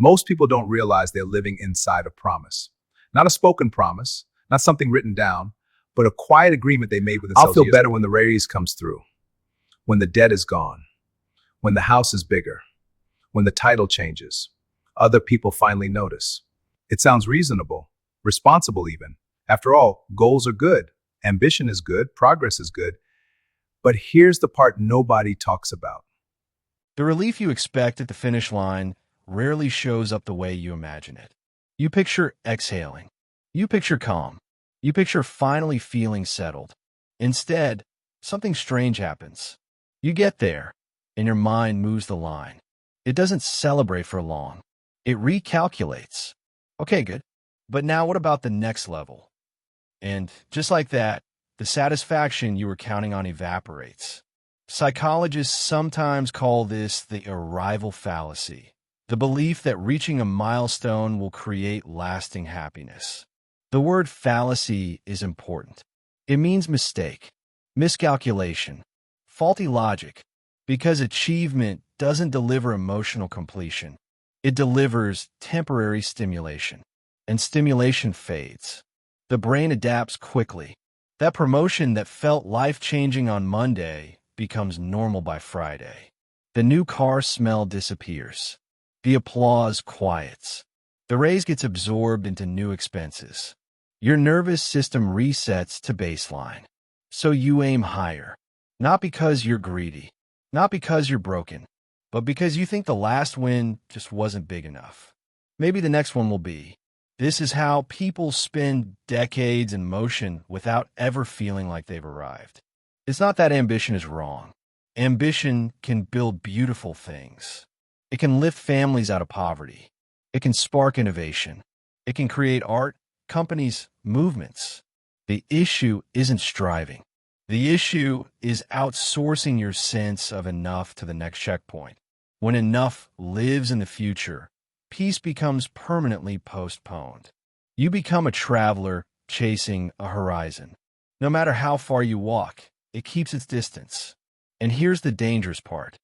Most people don't realize they're living inside a promise. Not a spoken promise, not something written down, but a quiet agreement they made with themselves. I'll feel better when the raise comes through, when the debt is gone, when the house is bigger, when the title changes. Other people finally notice. It sounds reasonable, responsible even. After all, goals are good, ambition is good, progress is good. But here's the part nobody talks about. The relief you expect at the finish line rarely shows up the way you imagine it. You picture exhaling. You picture calm. You picture finally feeling settled. Instead, something strange happens. You get there, and your mind moves the line. It doesn't celebrate for long. It recalculates. Okay, good. But now what about the next level? And just like that, the satisfaction you were counting on evaporates. Psychologists sometimes call this the arrival fallacy, the belief that reaching a milestone will create lasting happiness. The word fallacy is important. It means mistake, miscalculation, faulty logic, because achievement doesn't deliver emotional completion. It delivers temporary stimulation, and stimulation fades. The brain adapts quickly. That promotion that felt life-changing on Monday becomes normal by Friday. The new car smell disappears. The applause quiets. The raise gets absorbed into new expenses. Your nervous system resets to baseline. So you aim higher. Not because you're greedy. Not because you're broken. But because you think the last win just wasn't big enough. Maybe the next one will be. This is how people spend decades in motion without ever feeling like they've arrived. It's not that ambition is wrong. Ambition can build beautiful things. It can lift families out of poverty. It can spark innovation. It can create art, companies, movements. The issue isn't striving. The issue is outsourcing your sense of enough to the next checkpoint. When enough lives in the future, peace becomes permanently postponed. You become a traveler chasing a horizon. No matter how far you walk, it keeps its distance. And here's the dangerous part.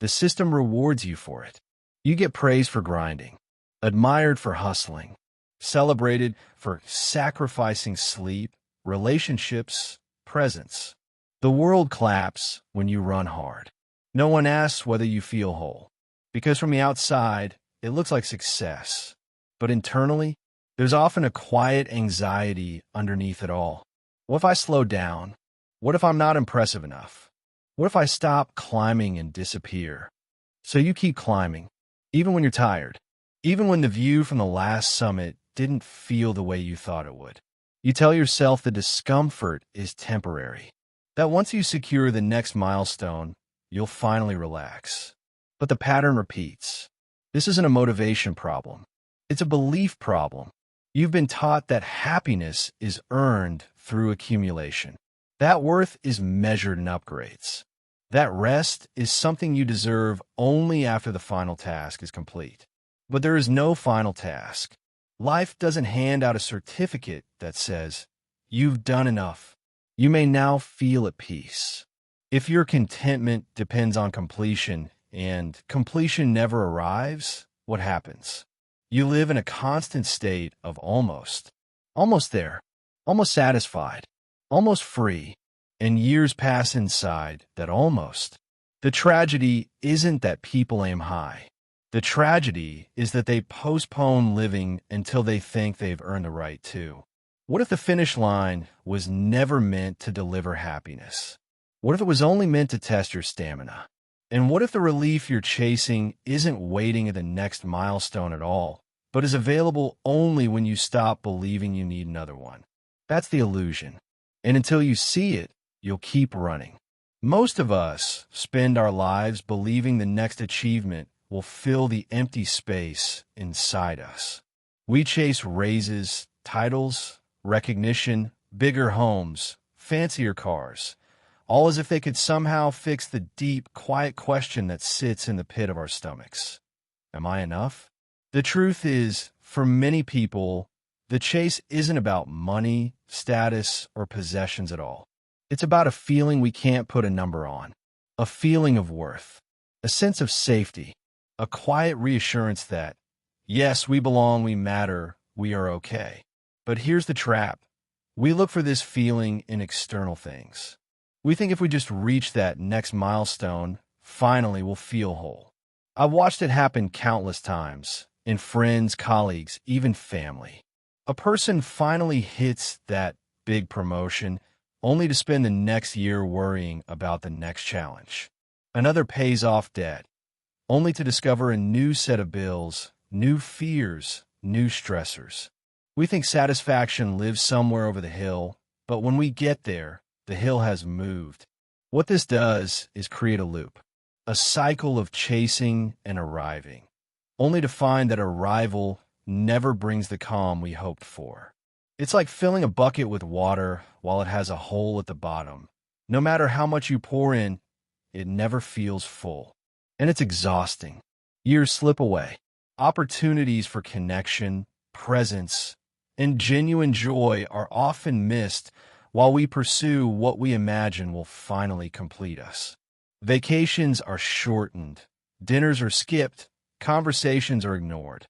The system rewards you for it. You get praised for grinding, admired for hustling, celebrated for sacrificing sleep, relationships, presence. The world claps when you run hard. No one asks whether you feel whole, because from the outside, it looks like success. But internally, there's often a quiet anxiety underneath it all. What if I slow down? What if I'm not impressive enough? What if I stop climbing and disappear? So you keep climbing, even when you're tired, even when the view from the last summit didn't feel the way you thought it would. You tell yourself the discomfort is temporary, that once you secure the next milestone, you'll finally relax. But the pattern repeats. This isn't a motivation problem. It's a belief problem. You've been taught that happiness is earned through accumulation. That worth is measured in upgrades. That rest is something you deserve only after the final task is complete. But there is no final task. Life doesn't hand out a certificate that says, "You've done enough. You may now feel at peace." If your contentment depends on completion, and completion never arrives, what happens? You live in a constant state of almost there, almost satisfied, almost free, and years pass inside that almost. The tragedy isn't that people aim high. The tragedy is that they postpone living until they think they've earned the right to. What if the finish line was never meant to deliver happiness? What if it was only meant to test your stamina? And what if the relief you're chasing isn't waiting at the next milestone at all, but is available only when you stop believing you need another one? That's the illusion. And until you see it, you'll keep running. Most of us spend our lives believing the next achievement will fill the empty space inside us. We chase raises, titles, recognition, bigger homes, fancier cars, all as if they could somehow fix the deep, quiet question that sits in the pit of our stomachs. Am I enough? The truth is, for many people, the chase isn't about money, status, or possessions at all. It's about a feeling we can't put a number on, a feeling of worth, a sense of safety, a quiet reassurance that, Yes, we belong, we matter, we are okay. But here's the trap. We look for this feeling in external things. We think if we just reach that next milestone, finally we'll feel whole. I've watched it happen countless times, in friends, colleagues, even family. A person finally hits that big promotion, only to spend the next year worrying about the next challenge. Another pays off debt, only to discover a new set of bills, new fears, new stressors. We think satisfaction lives somewhere over the hill, but when we get there, the hill has moved. What this does is create a loop, a cycle of chasing and arriving, only to find that arrival never brings the calm we hoped for. It's like filling a bucket with water while it has a hole at the bottom. No matter how much you pour in, it never feels full. And it's exhausting. Years slip away. Opportunities for connection, presence, and genuine joy are often missed while we pursue what we imagine will finally complete us. Vacations are shortened, dinners are skipped, conversations are ignored,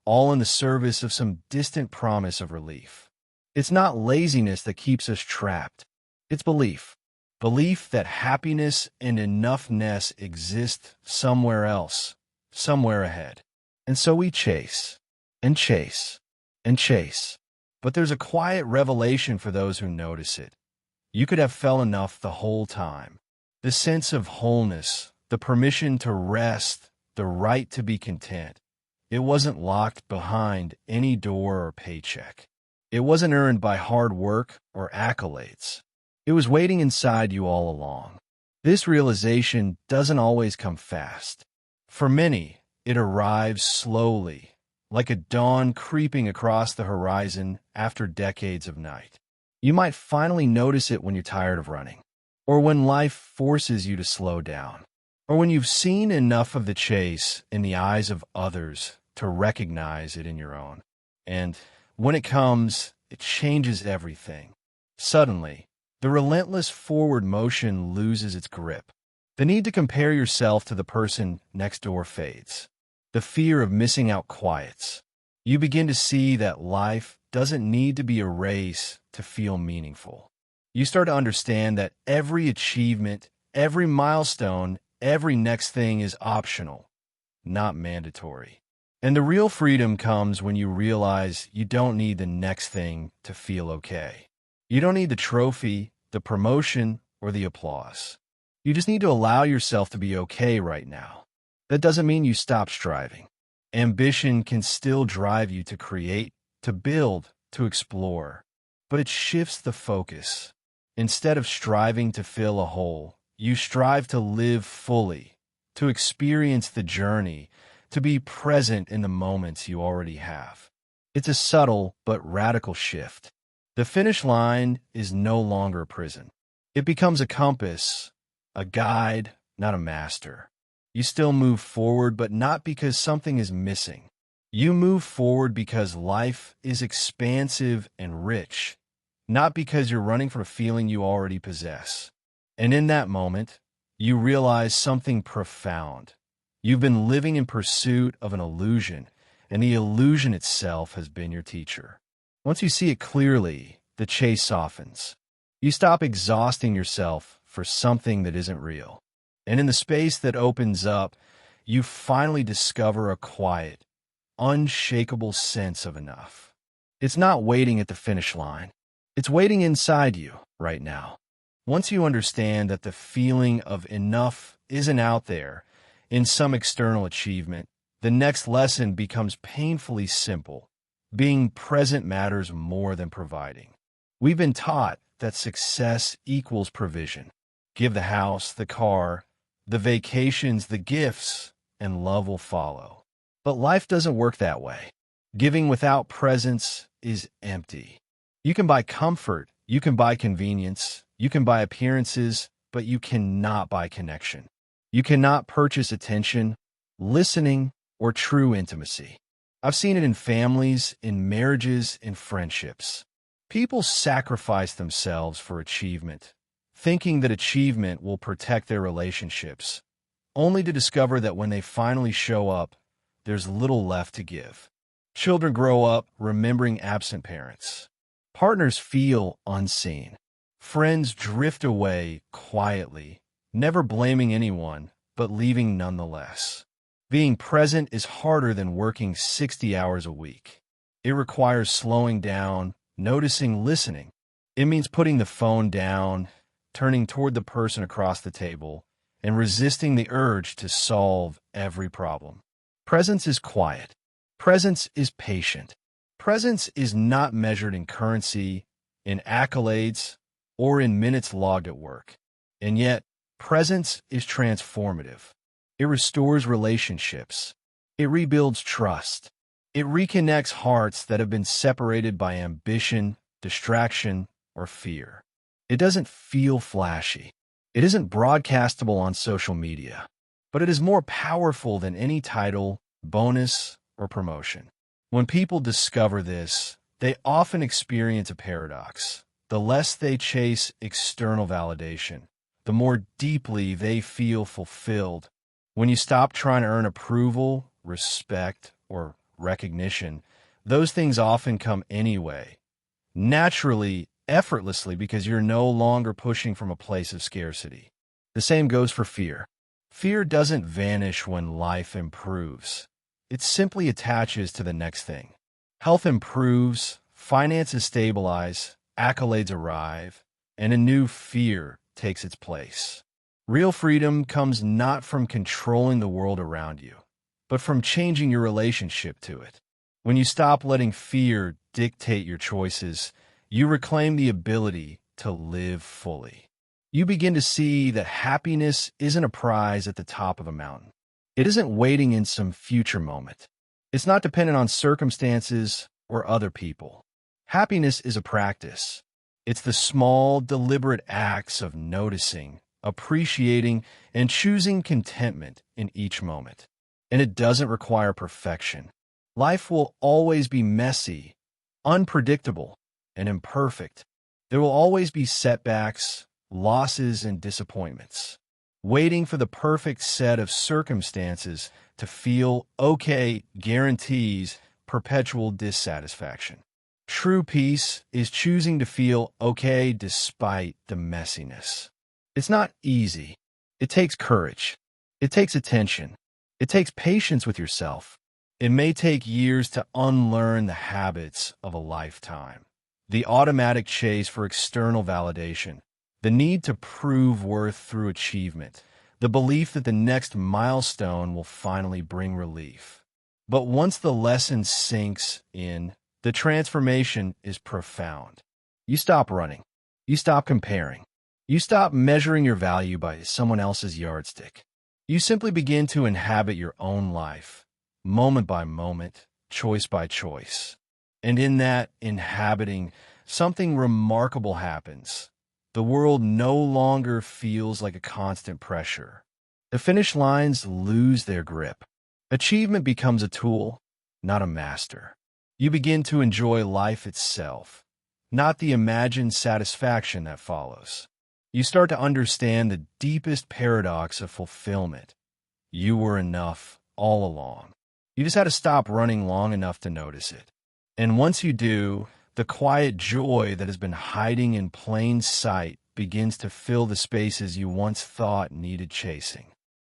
all in the service of some distant promise of relief. It's not laziness that keeps us trapped. It's belief. Belief that happiness and enoughness exist somewhere else, somewhere ahead. And so we chase, and chase, and chase. But there's a quiet revelation for those who notice it. You could have felt enough the whole time. The sense of wholeness, the permission to rest, the right to be content. It wasn't locked behind any door or paycheck. It wasn't earned by hard work or accolades. It was waiting inside you all along. This realization doesn't always come fast. For many, it arrives slowly, like a dawn creeping across the horizon after decades of night. You might finally notice it when you're tired of running, or when life forces you to slow down, or when you've seen enough of the chase in the eyes of others to recognize it in your own. And when it comes, it changes everything. Suddenly, the relentless forward motion loses its grip. The need to compare yourself to the person next door fades. The fear of missing out quiets. You begin to see that life doesn't need to be a race to feel meaningful. You start to understand that every achievement, every milestone, every next thing is optional, not mandatory. And the real freedom comes when you realize you don't need the next thing to feel okay. You don't need the trophy, the promotion, or the applause. You just need to allow yourself to be okay right now. That doesn't mean you stop striving. Ambition can still drive you to create, to build, to explore. But it shifts the focus. Instead of striving to fill a hole, you strive to live fully, to experience the journey, to be present in the moments you already have. It's a subtle but radical shift. The finish line is no longer a prison. It becomes a compass, a guide, not a master. You still move forward, but not because something is missing. You move forward because life is expansive and rich, not because you're running from a feeling you already possess. And in that moment, you realize something profound. You've been living in pursuit of an illusion, and the illusion itself has been your teacher. Once you see it clearly, the chase softens. You stop exhausting yourself for something that isn't real. And in the space that opens up, you finally discover a quiet, unshakable sense of enough. It's not waiting at the finish line. It's waiting inside you right now. Once you understand that the feeling of enough isn't out there in some external achievement, the next lesson becomes painfully simple. Being present matters more than providing. We've been taught that success equals provision. Give the house, the car, the vacations, the gifts, and love will follow. But life doesn't work that way. Giving without presence is empty. You can buy comfort, you can buy convenience, you can buy appearances, but you cannot buy connection. You cannot purchase attention, listening, or true intimacy. I've seen it in families, in marriages, in friendships. People sacrifice themselves for achievement, thinking that achievement will protect their relationships, only to discover that when they finally show up, there's little left to give. Children grow up remembering absent parents. Partners feel unseen. Friends drift away quietly, never blaming anyone, but leaving nonetheless. Being present is harder than working 60 hours a week. It requires slowing down, noticing, listening. It means putting the phone down, turning toward the person across the table, and resisting the urge to solve every problem. Presence is quiet. Presence is patient. Presence is not measured in currency, in accolades, or in minutes logged at work. And yet, presence is transformative. It restores relationships. It rebuilds trust. It reconnects hearts that have been separated by ambition, distraction, or fear. It doesn't feel flashy. It isn't broadcastable on social media, but it is more powerful than any title, bonus, or promotion. When people discover this, they often experience a paradox. The less they chase external validation, the more deeply they feel fulfilled. When you stop trying to earn approval, respect, or recognition, those things often come anyway, naturally, effortlessly, because you're no longer pushing from a place of scarcity. The same goes for fear. Fear doesn't vanish when life improves. It simply attaches to the next thing. Health improves, finances stabilize, accolades arrive, and a new fear takes its place. Real freedom comes not from controlling the world around you, but from changing your relationship to it. When you stop letting fear dictate your choices, you reclaim the ability to live fully. You begin to see that happiness isn't a prize at the top of a mountain. It isn't waiting in some future moment. It's not dependent on circumstances or other people. Happiness is a practice. It's the small, deliberate acts of noticing, appreciating, and choosing contentment in each moment. And it doesn't require perfection. Life will always be messy, unpredictable, and imperfect. There will always be setbacks, losses, and disappointments. Waiting for the perfect set of circumstances to feel okay guarantees perpetual dissatisfaction. True peace is choosing to feel okay despite the messiness. It's not easy. It takes courage. It takes attention. It takes patience with yourself. It may take years to unlearn the habits of a lifetime. The automatic chase for external validation, the need to prove worth through achievement, the belief that the next milestone will finally bring relief. But once the lesson sinks in, the transformation is profound. You stop running. You stop comparing. You stop measuring your value by someone else's yardstick. You simply begin to inhabit your own life, moment by moment, choice by choice. And in that inhabiting, something remarkable happens. The world no longer feels like a constant pressure. The finish lines lose their grip. Achievement becomes a tool, not a master. You begin to enjoy life itself, not the imagined satisfaction that follows. You start to understand the deepest paradox of fulfillment. You were enough all along. You just had to stop running long enough to notice it. And once you do, the quiet joy that has been hiding in plain sight begins to fill the spaces you once thought needed chasing.